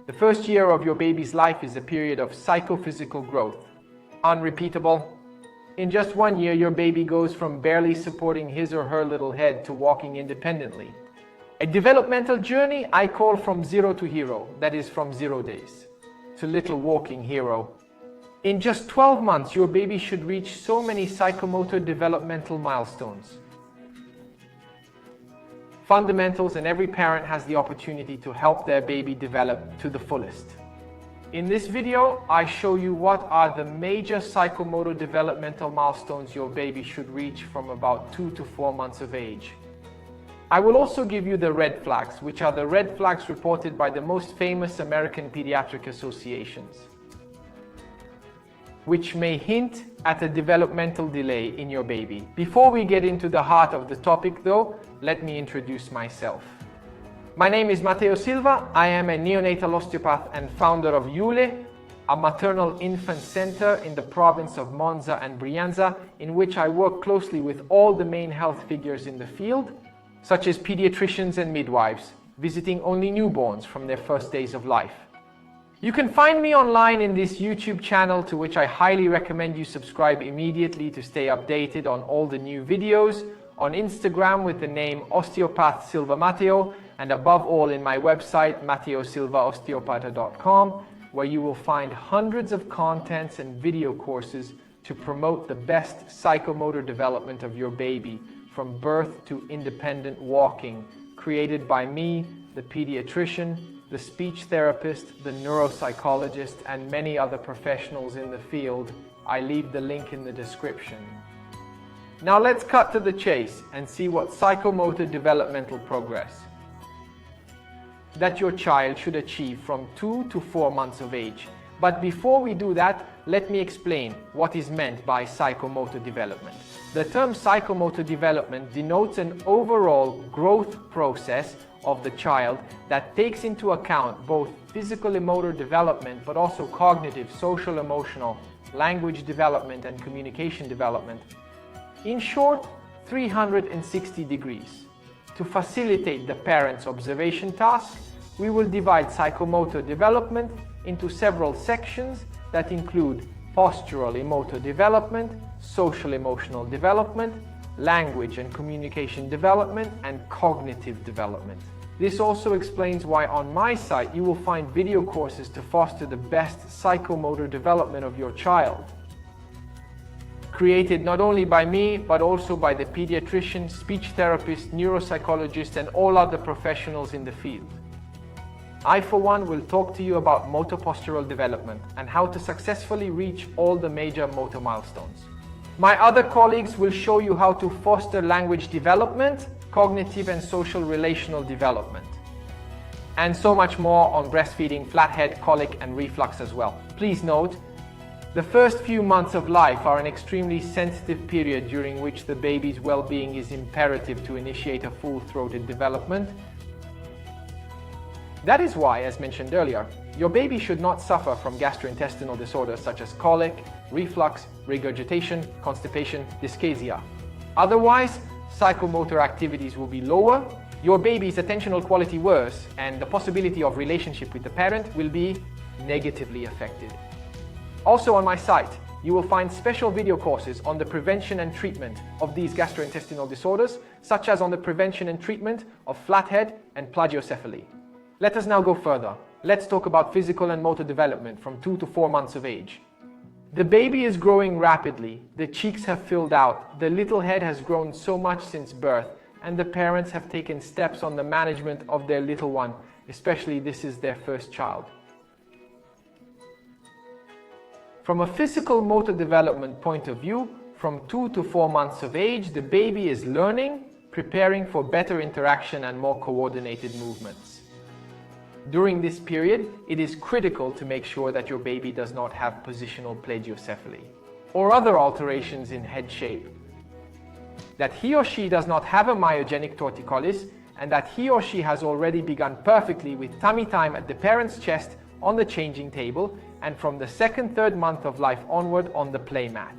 The first year of your baby's life is a period of psychophysical growth. Unrepeatable. In just 1 year, your baby goes from barely supporting his or her little head to walking independently. A developmental journey I call from zero to hero, that is from 0 days to little walking hero. In just 12 months, your baby should reach so many psychomotor developmental milestones. Fundamentals, and every parent has the opportunity to help their baby develop to the fullest. In this video, I show you what are the major psychomotor developmental milestones your baby should reach from about 2 to 4 months of age. I will also give you the red flags, which are the red flags reported by the most famous American pediatric associations, which may hint at a developmental delay in your baby. Before we get into the heart of the topic though, let me introduce myself. My name is Dr-Silva. I am a neonatal osteopath and founder of IULE, a maternal infant center in the province of Monza and Brianza, in which I work closely with all the main health figures in the field, such as pediatricians and midwives, visiting only newborns from their first days of life. You can find me online in this YouTube channel, to which I highly recommend you subscribe immediately to stay updated on all the new videos, on Instagram with the name Osteopath Silva Matteo, and above all in my website matteosilvaosteopata.com, where you will find hundreds of contents and video courses to promote the best psychomotor development of your baby from birth to independent walking, created by me, the pediatrician, the speech therapist, the neuropsychologist, and many other professionals in the field. I leave the link in the description. Now let's cut to the chase and see what psychomotor developmental progress that your child should achieve from 2 to 4 months of age. But before we do that, let me explain what is meant by psychomotor development. The term psychomotor development denotes an overall growth process of the child that takes into account both physical and motor development, but also cognitive, social, emotional, language development, and communication development. In short, 360 degrees. To facilitate the parent's observation task, we will divide psychomotor development into several sections that include postural emotor development, social emotional development, language and communication development, and cognitive development. This also explains why on my site you will find video courses to foster the best psychomotor development of your child, created not only by me, but also by the pediatrician, speech therapist, neuropsychologist, and all other professionals in the field. I, for one, will talk to you about motor postural development and how to successfully reach all the major motor milestones. My other colleagues will show you how to foster language development, cognitive and social relational development, and so much more on breastfeeding, flathead, colic, and reflux as well. Please note, the first few months of life are an extremely sensitive period during which the baby's well-being is imperative to initiate a full-throated development. That is why, as mentioned earlier, your baby should not suffer from gastrointestinal disorders such as colic, reflux, regurgitation, constipation, dyschezia. Otherwise, psychomotor activities will be lower, your baby's attentional quality worse, and the possibility of relationship with the parent will be negatively affected. Also on my site, you will find special video courses on the prevention and treatment of these gastrointestinal disorders, such as on the prevention and treatment of flathead and plagiocephaly. Let us now go further. Let's talk about physical and motor development from 2 to 4 months of age. The baby is growing rapidly, the cheeks have filled out, the little head has grown so much since birth, and the parents have taken steps on the management of their little one, especially this is their first child. From a physical motor development point of view, from 2 to 4 months of age, the baby is learning, preparing for better interaction and more coordinated movements. During this period, it is critical to make sure that your baby does not have positional plagiocephaly or other alterations in head shape, that he or she does not have a myogenic torticollis, and that he or she has already begun perfectly with tummy time at the parent's chest on the changing table, and from the 2nd, 3rd month of life onward on the play mat.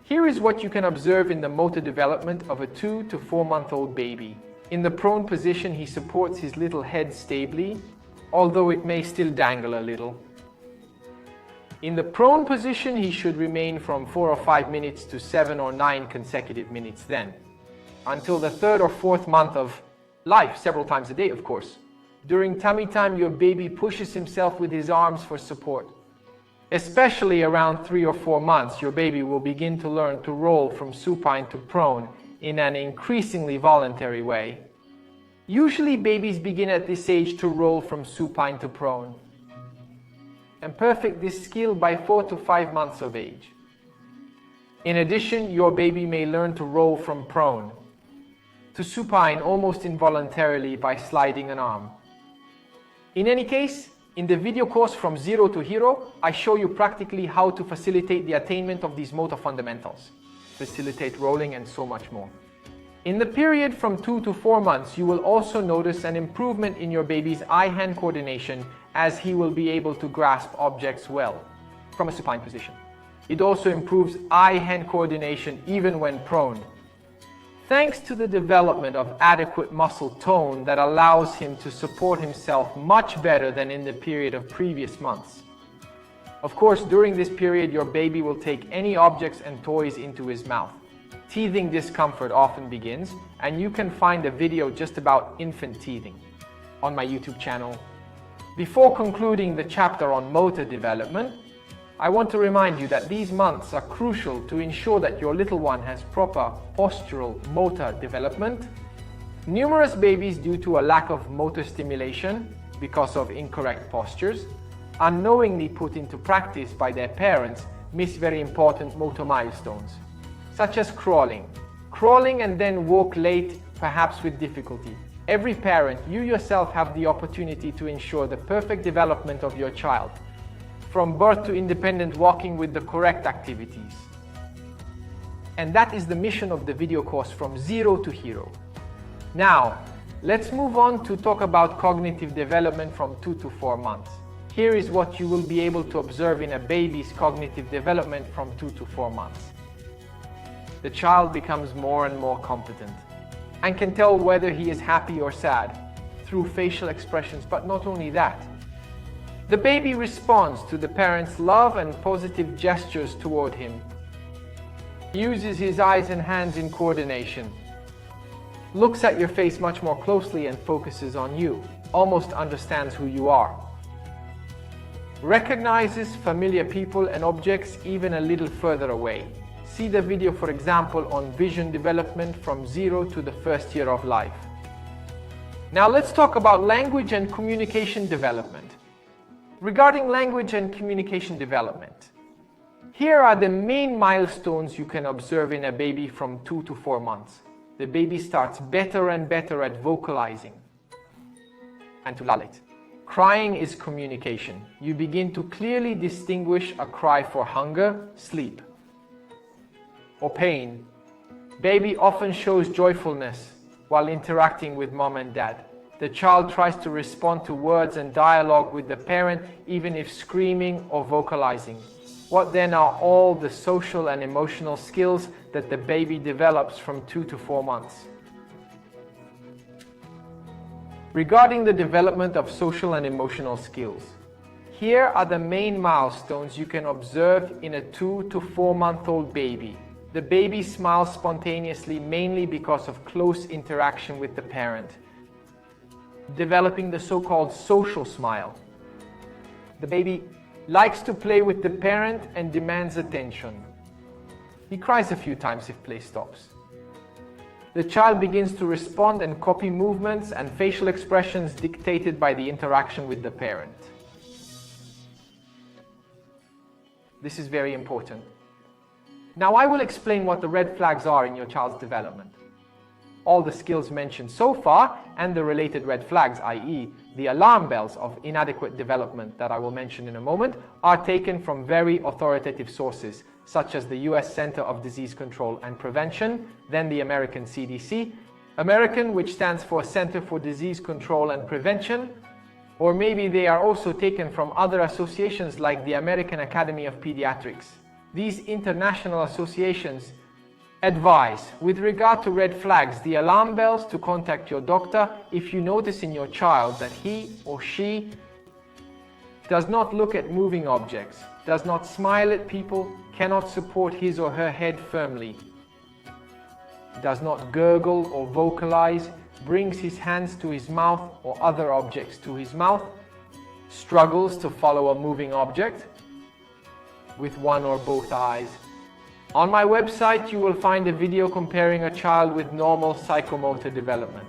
Here is what you can observe in the motor development of a 2 to 4 month old baby. In the prone position, he supports his little head stably. although it may still dangle a little. In the prone position, he should remain from 4 or 5 minutes to 7 or 9 consecutive minutes then, until the 3rd or 4th month of life, several times a day, of course. During tummy time, your baby pushes himself with his arms for support. Especially around 3 or 4 months, your baby will begin to learn to roll from supine to prone in an increasingly voluntary way. Usually, babies begin at this age to roll from supine to prone, and perfect this skill by 4 to 5 months of age. In addition, your baby may learn to roll from prone to supine almost involuntarily by sliding an arm. In any case, in the video course From Zero to Hero, I show you practically how to facilitate the attainment of these motor fundamentals, facilitate rolling, and so much more. In the period from 2 to 4 months, you will also notice an improvement in your baby's eye-hand coordination, as he will be able to grasp objects well from a supine position. It also improves eye-hand coordination even when prone, thanks to the development of adequate muscle tone that allows him to support himself much better than in the period of previous months. Of course, during this period, your baby will take any objects and toys into his mouth. Teething discomfort often begins, and you can find a video just about infant teething on my YouTube channel. Before concluding the chapter on motor development, I want to remind you that these months are crucial to ensure that your little one has proper postural motor development. Numerous babies, due to a lack of motor stimulation because of incorrect postures, unknowingly put into practice by their parents, miss very important motor milestones, such as crawling. Crawling and then walk late, perhaps with difficulty. Every parent, you yourself, have the opportunity to ensure the perfect development of your child, from birth to independent walking with the correct activities. And that is the mission of the video course From Zero to Hero. Now, let's move on to talk about cognitive development from 2 to 4 months. Here is what you will be able to observe in a baby's cognitive development from 2 to 4 months. The child becomes more and more competent and can tell whether he is happy or sad through facial expressions, but not only that. The baby responds to the parents' love and positive gestures toward him, uses his eyes and hands in coordination, looks at your face much more closely and focuses on you, almost understands who you are, recognizes familiar people and objects even a little further away. See the video, for example, on vision development from 0 to the 1st year of life. Now let's talk about language and communication development. Regarding language and communication development, here are the main milestones you can observe in a baby from 2 to 4 months. The baby starts better and better at vocalizing and to lull it. Crying is communication. You begin to clearly distinguish a cry for hunger, sleep, or pain. Baby often shows joyfulness while interacting with mom and dad. The child tries to respond to words and dialogue with the parent, even if screaming or vocalizing. What then are all the social and emotional skills that the baby develops from 2 to 4 months? Regarding the development of social and emotional skills, here are the main milestones you can observe in a 2 to 4 month old baby. The baby smiles spontaneously, mainly because of close interaction with the parent, developing the so-called social smile. The baby likes to play with the parent and demands attention. He cries a few times if play stops. The child begins to respond and copy movements and facial expressions dictated by the interaction with the parent. This is very important. Now I will explain what the red flags are in your child's development. All the skills mentioned so far and the related red flags, i.e. the alarm bells of inadequate development that I will mention in a moment, are taken from very authoritative sources, such as the US Center of Disease Control and Prevention, then the American CDC, American, which stands for Center for Disease Control and Prevention, or maybe they are also taken from other associations like the American Academy of Pediatrics. These international associations advise, with regard to red flags, the alarm bells, to contact your doctor if you notice in your child that he or she does not look at moving objects, does not smile at people, cannot support his or her head firmly, does not gurgle or vocalize, brings his hands to his mouth or other objects to his mouth, struggles to follow a moving object with one or both eyes. On my website, you will find a video comparing a child with normal psychomotor development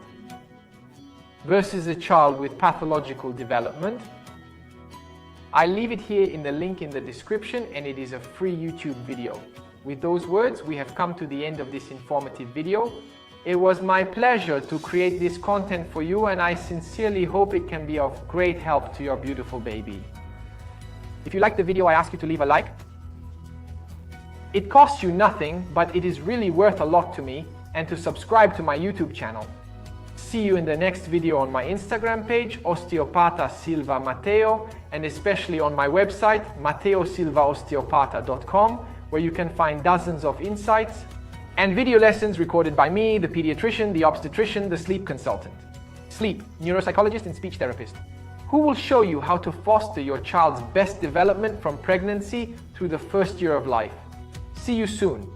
versus a child with pathological development. I leave it here in the link in the description, and it is a free YouTube video. With those words, we have come to the end of this informative video. It was my pleasure to create this content for you, and I sincerely hope it can be of great help to your beautiful baby. If you liked the video, I ask you to leave a like. It costs you nothing, but it is really worth a lot to me, and to subscribe to my YouTube channel. See you in the next video on my Instagram page, Osteopata Silva Matteo, and especially on my website, matteosilvaosteopata.com, where you can find dozens of insights and video lessons recorded by me, the pediatrician, the obstetrician, the sleep consultant, sleep, neuropsychologist, and speech therapist, who will show you how to foster your child's best development from pregnancy through the first year of life. See you soon.